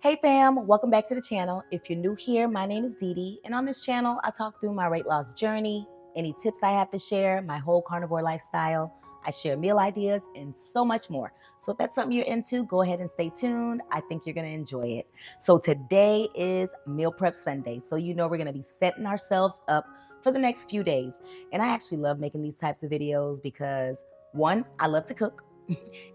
Hey fam, welcome back to the channel. If you're new here, my name is DeeDee, and on this channel, I talk through my weight loss journey, any tips I have to share, my whole carnivore lifestyle. I share meal ideas and so much more. So if that's something you're into, go ahead and stay tuned. I think you're gonna enjoy it. So today is Meal Prep Sunday. So you know we're gonna be setting ourselves up for the next few days. And I actually love making these types of videos because one, I love to cook.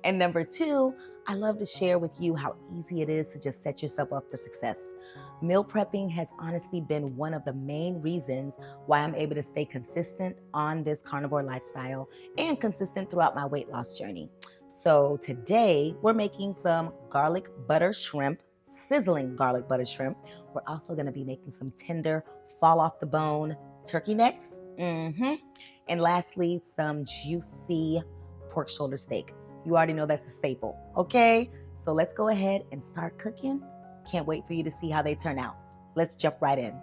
And number two, I love to share with you how easy it is to just set yourself up for success. Meal prepping has honestly been one of the main reasons why I'm able to stay consistent on this carnivore lifestyle and consistent throughout my weight loss journey. So today we're making some garlic butter shrimp, sizzling garlic butter shrimp. We're also going to be making some tender, fall off the bone turkey necks. And lastly, some juicy pork shoulder steak. You already know that's a staple, okay? So let's go ahead and start cooking. Can't wait for you to see how they turn out. Let's jump right in.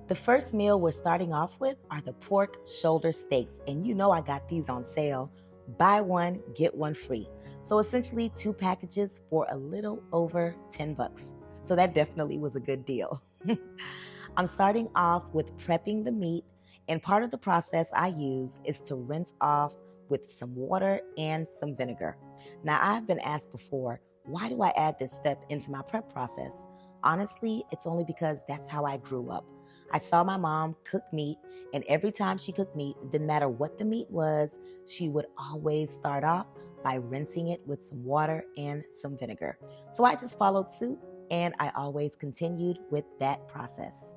The first meal we're starting off with are the pork shoulder steaks. And you know I got these on sale. Buy one, get one free. So essentially 2 packages for a little over 10 bucks. So that definitely was a good deal. I'm starting off with prepping the meat, and part of the process I use is to rinse off with some water and some vinegar. Now, I've been asked before, why do I add this step into my prep process? Honestly, it's only because that's how I grew up. I saw my mom cook meat, and every time she cooked meat, it didn't matter what the meat was, she would always start off by rinsing it with some water and some vinegar. So I just followed suit, and I always continued with that process.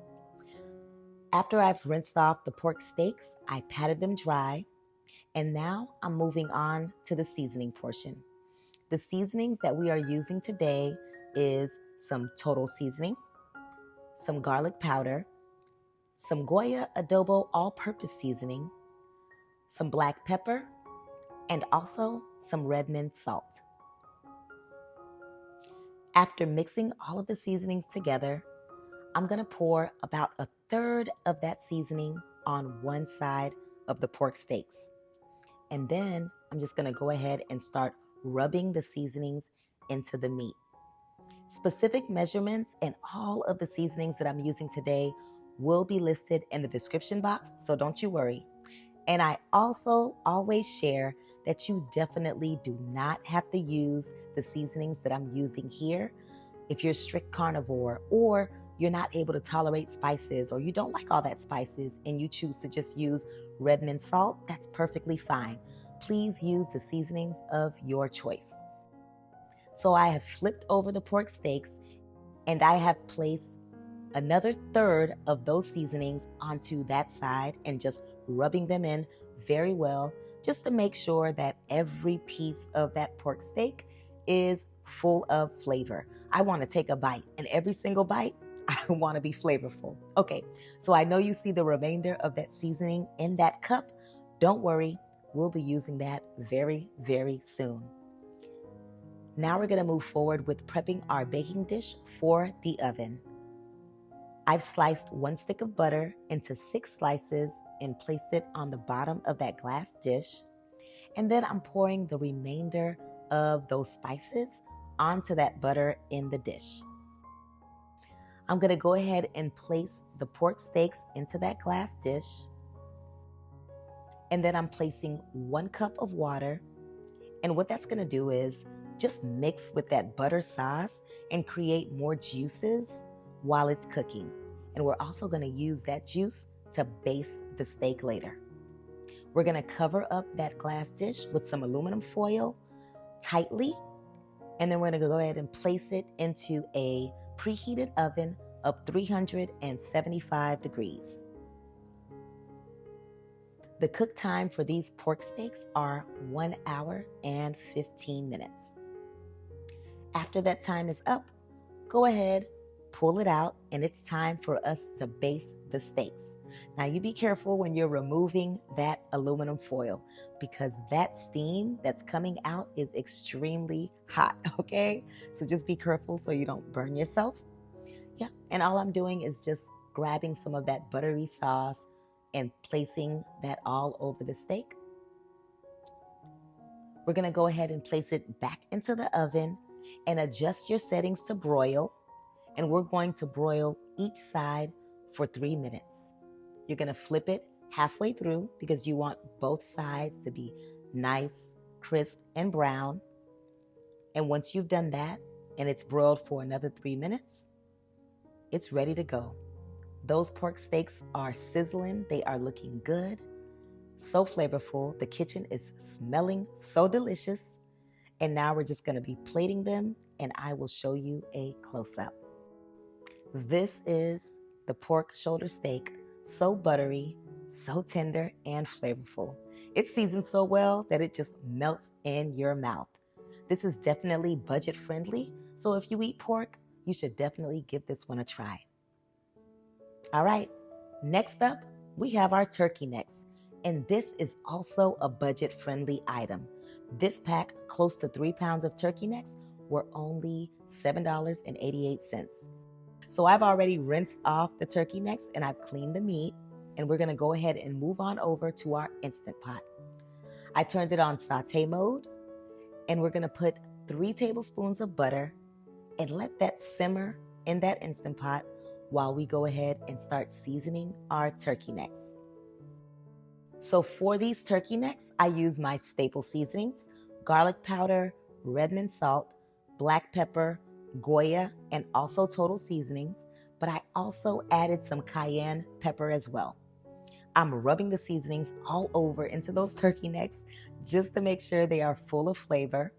After I've rinsed off the pork steaks, I patted them dry, and now I'm moving on to the seasoning portion. The seasonings that we are using today is some total seasoning, some garlic powder, some Goya Adobo all-purpose seasoning, some black pepper, and also some Redmond salt. After mixing all of the seasonings together, I'm gonna pour about 1/3 of that seasoning on one side of the pork steaks. And then I'm just gonna go ahead and start rubbing the seasonings into the meat. Specific measurements and all of the seasonings that I'm using today will be listed in the description box, so don't you worry. And I also always share that you definitely do not have to use the seasonings that I'm using here. If you're strict carnivore, or you're not able to tolerate spices, or you don't like all that spices and you choose to just use Redmond salt, that's perfectly fine. Please use the seasonings of your choice. So I have flipped over the pork steaks, and I have placed another 1/3 of those seasonings onto that side and just rubbing them in very well, just to make sure that every piece of that pork steak is full of flavor. I want to take a bite, and every single bite, I want to be flavorful. Okay, so I know you see the remainder of that seasoning in that cup. Don't worry, we'll be using that very, very soon. Now we're going to move forward with prepping our baking dish for the oven. I've sliced 1 stick of butter into 6 slices and placed it on the bottom of that glass dish. And then I'm pouring the remainder of those spices onto that butter in the dish. I'm going to go ahead and place the pork steaks into that glass dish. And then I'm placing 1 cup of water. And what that's going to do is just mix with that butter sauce and create more juices while it's cooking. And we're also going to use that juice to baste the steak later. We're going to cover up that glass dish with some aluminum foil tightly, and then we're going to go ahead and place it into a preheated oven of 375 degrees. The cook time for these pork steaks are 1 hour and 15 minutes. After that time is up, go ahead, pull it out, and it's time for us to baste the steaks. Now you be careful when you're removing that aluminum foil, because that steam that's coming out is extremely hot, okay? So just be careful so you don't burn yourself. Yeah, and all I'm doing is just grabbing some of that buttery sauce and placing that all over the steak. We're gonna go ahead and place it back into the oven, and adjust your settings to broil. And we're going to broil each side for 3 minutes. You're going to flip it halfway through because you want both sides to be nice, crisp, and brown. And once you've done that and it's broiled for another 3 minutes, it's ready to go. Those pork steaks are sizzling. They are looking good, so flavorful. The kitchen is smelling so delicious. And now we're just going to be plating them, and I will show you a close-up. This is the pork shoulder steak, so buttery, so tender, and flavorful. It's seasoned so well that it just melts in your mouth. This is definitely budget friendly, so if you eat pork, you should definitely give this one a try. All right, next up, we have our turkey necks, and this is also a budget friendly item. This pack, close to 3 pounds of turkey necks, were only $7.88. So I've already rinsed off the turkey necks and I've cleaned the meat, and we're gonna go ahead and move on over to our Instant Pot. I turned it on saute mode, and we're gonna put 3 tablespoons of butter and let that simmer in that Instant Pot while we go ahead and start seasoning our turkey necks. So for these turkey necks, I use my staple seasonings: garlic powder, Redmond salt, black pepper, Goya, and also Total Seasonings, but I also added some cayenne pepper as well. I'm rubbing the seasonings all over into those turkey necks just to make sure they are full of flavor.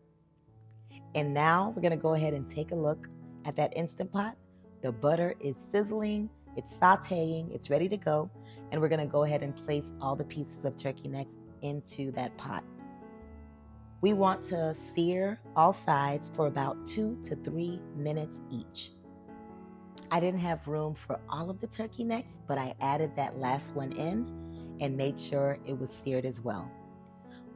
And now we're gonna go ahead and take a look at that Instant Pot. The butter is sizzling, it's sauteing, it's ready to go, and we're gonna go ahead and place all the pieces of turkey necks into that pot. We want to sear all sides for about 2 to 3 minutes each. I didn't have room for all of the turkey necks, but I added that last one in and made sure it was seared as well.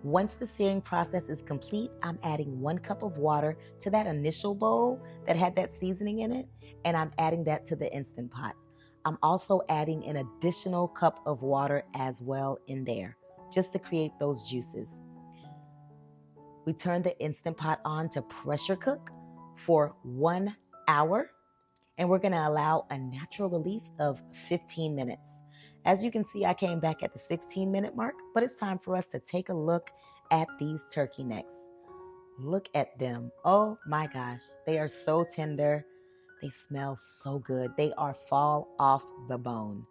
Once the searing process is complete, I'm adding 1 cup of water to that initial bowl that had that seasoning in it, and I'm adding that to the Instant Pot. I'm also adding an additional cup of water as well in there, just to create those juices. We turn the Instant Pot on to pressure cook for 1 hour, and we're gonna allow a natural release of 15 minutes. As you can see, I came back at the 16-minute mark, but it's time for us to take a look at these turkey necks. Look at them. Oh my gosh, they are so tender. They smell so good. They are fall off the bone.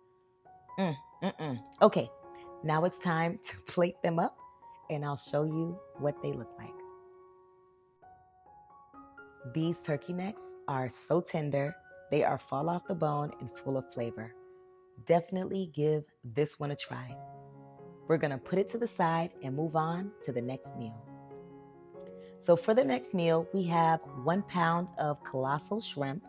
Okay, now it's time to plate them up, and I'll show you what they look like. These turkey necks are so tender. They are fall off the bone and full of flavor. Definitely give this one a try. We're gonna put it to the side and move on to the next meal. So for the next meal, we have 1 pound of colossal shrimp.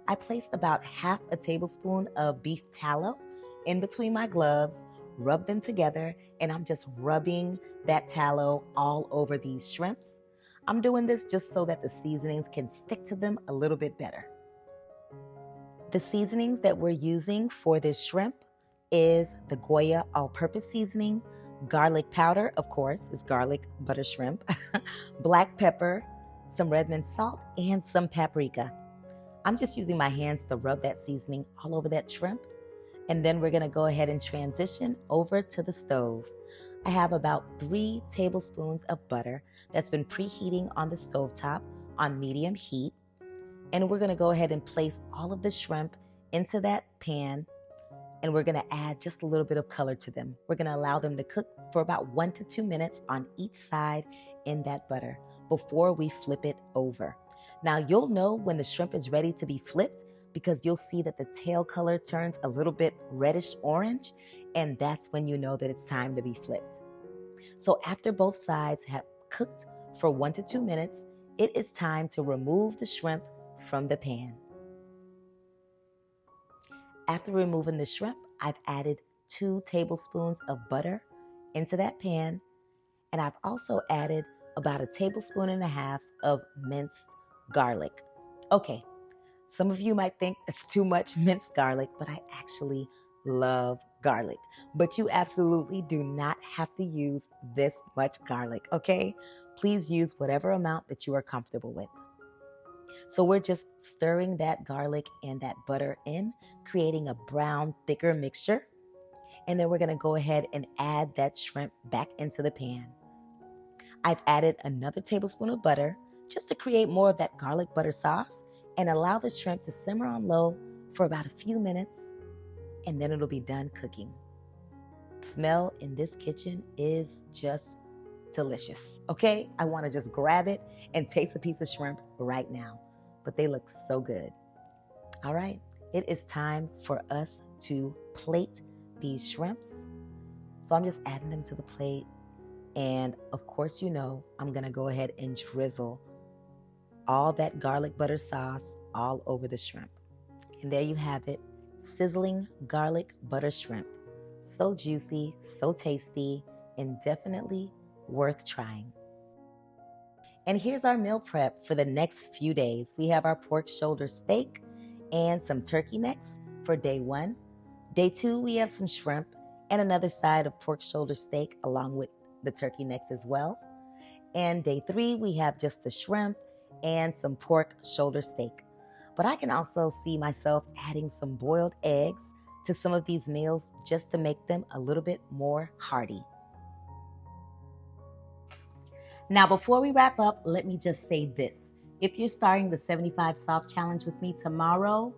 I placed about half a tablespoon of beef tallow in between my gloves, rub them together, and I'm just rubbing that tallow all over these shrimps. I'm doing this just so that the seasonings can stick to them a little bit better. The seasonings that we're using for this shrimp is the Goya all-purpose seasoning, garlic powder, of course, is garlic butter shrimp, black pepper, some Redmond salt, and some paprika. I'm just using my hands to rub that seasoning all over that shrimp. And then we're gonna go ahead and transition over to the stove. I have about 3 tablespoons of butter that's been preheating on the stovetop on medium heat. And we're gonna go ahead and place all of the shrimp into that pan, and we're gonna add just a little bit of color to them. We're gonna allow them to cook for about 1 to 2 minutes on each side in that butter before we flip it over. Now you'll know when the shrimp is ready to be flipped because you'll see that the tail color turns a little bit reddish orange, and that's when you know that it's time to be flipped. So after both sides have cooked for 1 to 2 minutes, it is time to remove the shrimp from the pan. After removing the shrimp, I've added 2 tablespoons of butter into that pan, and I've also added about 1.5 tablespoons of minced garlic. Okay, some of you might think it's too much minced garlic, but I actually love garlic. But you absolutely do not have to use this much garlic, okay? Please use whatever amount that you are comfortable with. So we're just stirring that garlic and that butter in, creating a brown, thicker mixture. And then we're gonna go ahead and add that shrimp back into the pan. I've added another tablespoon of butter just to create more of that garlic butter sauce and allow the shrimp to simmer on low for about a few minutes, and then it'll be done cooking. The smell in this kitchen is just delicious, okay? I wanna just grab it and taste a piece of shrimp right now, but they look so good. All right, it is time for us to plate these shrimps. So I'm just adding them to the plate. And of course, you know, I'm gonna go ahead and drizzle all that garlic butter sauce all over the shrimp. And there you have it, sizzling garlic butter shrimp. So juicy, so tasty, and definitely worth trying. And here's our meal prep for the next few days. We have our pork shoulder steak and some turkey necks for day 1. Day 2, we have some shrimp and another side of pork shoulder steak along with the turkey necks as well. And day 3, we have just the shrimp and some pork shoulder steak. But I can also see myself adding some boiled eggs to some of these meals just to make them a little bit more hearty. Now, before we wrap up, let me just say this. If you're starting the 75 Soft Challenge with me tomorrow,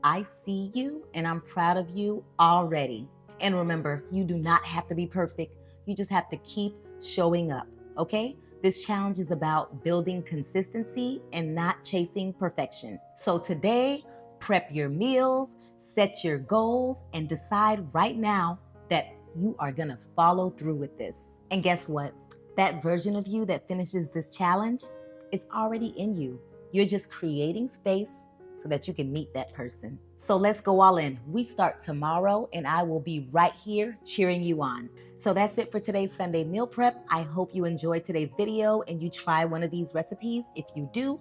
I see you and I'm proud of you already. And remember, you do not have to be perfect. You just have to keep showing up, okay? This challenge is about building consistency and not chasing perfection. So today, prep your meals, set your goals, and decide right now that you are gonna follow through with this. And guess what? That version of you that finishes this challenge, it's already in you. You're just creating space so that you can meet that person. So let's go all in. We start tomorrow and I will be right here cheering you on. So that's it for today's Sunday meal prep. I hope you enjoyed today's video and you try one of these recipes. If you do,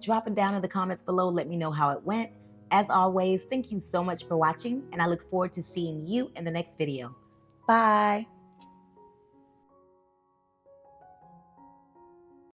drop it down in the comments below. Let me know how it went. As always, thank you so much for watching and I look forward to seeing you in the next video. Bye.